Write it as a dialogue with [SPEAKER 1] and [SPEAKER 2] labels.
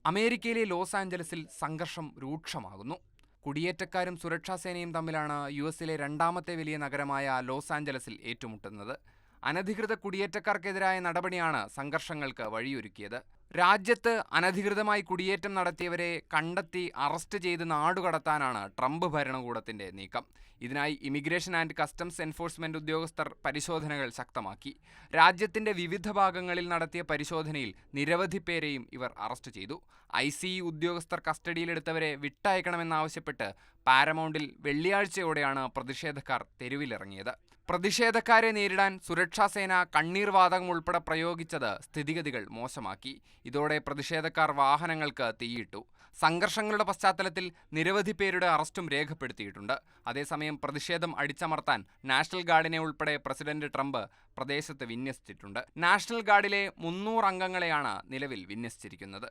[SPEAKER 1] അമേരിക്കയിലെ ലോസ് ആഞ്ചലസിൽ സംഘർഷം രൂക്ഷമാകുന്നു. കുടിയേറ്റക്കാരും സുരക്ഷാസേനയും തമ്മിലാണ് യുഎസിലെ രണ്ടാമത്തെ വലിയ നഗരമായ ലോസ് ആഞ്ചലസിൽ ഏറ്റുമുട്ടുന്നത്. അനധികൃത കുടിയേറ്റക്കാർക്കെതിരായ നടപടിയാണ് സംഘർഷങ്ങൾക്ക് വഴിയൊരുക്കിയത്. രാജ്യത്ത് അനധികൃതമായി കുടിയേറ്റം നടത്തിയവരെ കണ്ടെത്തി അറസ്റ്റ് ചെയ്ത് നാടുകടത്താനാണ് ട്രംപ് ഭരണകൂടത്തിന്റെ നീക്കം. ഇതിനായി ഇമിഗ്രേഷൻ ആൻഡ് കസ്റ്റംസ് എൻഫോഴ്സ്മെന്റ് ഉദ്യോഗസ്ഥർ പരിശോധനകൾ ശക്തമാക്കി. രാജ്യത്തിന്റെ വിവിധ ഭാഗങ്ങളിൽ നടത്തിയ പരിശോധനയിൽ നിരവധി പേരെയും ഇവർ അറസ്റ്റ് ചെയ്തു. ICE ഉദ്യോഗസ്ഥർ കസ്റ്റഡിയിലെടുത്തവരെ വിട്ടയക്കണമെന്നാവശ്യപ്പെട്ട് പാരമൗണ്ടിൽ വെള്ളിയാഴ്ചയോടെയാണ് പ്രതിഷേധക്കാർ തെരുവിലിറങ്ങിയത്. പ്രതിഷേധക്കാരെ നേരിടാൻ സുരക്ഷാസേന കണ്ണീർ വാതകം ഉൾപ്പെടെ പ്രയോഗിച്ചത് സ്ഥിതിഗതികൾ മോശമാക്കി. ഇതോടെ പ്രതിഷേധക്കാർ വാഹനങ്ങൾക്ക് തീയിട്ടു. സംഘർഷങ്ങളുടെ പശ്ചാത്തലത്തിൽ നിരവധി പേരുടെ അറസ്റ്റും രേഖപ്പെടുത്തിയിട്ടുണ്ട്. അതേസമയം പ്രതിഷേധം അടിച്ചമർത്താൻ നാഷണൽ ഗാർഡിനെ ഉൾപ്പെടെ പ്രസിഡന്റ് ട്രംപ് പ്രദേശത്ത് വിന്യസിച്ചിട്ടുണ്ട്. നാഷണൽ ഗാർഡിലെ 300 അംഗങ്ങളെയാണ് നിലവിൽ വിന്യസിച്ചിരിക്കുന്നത്.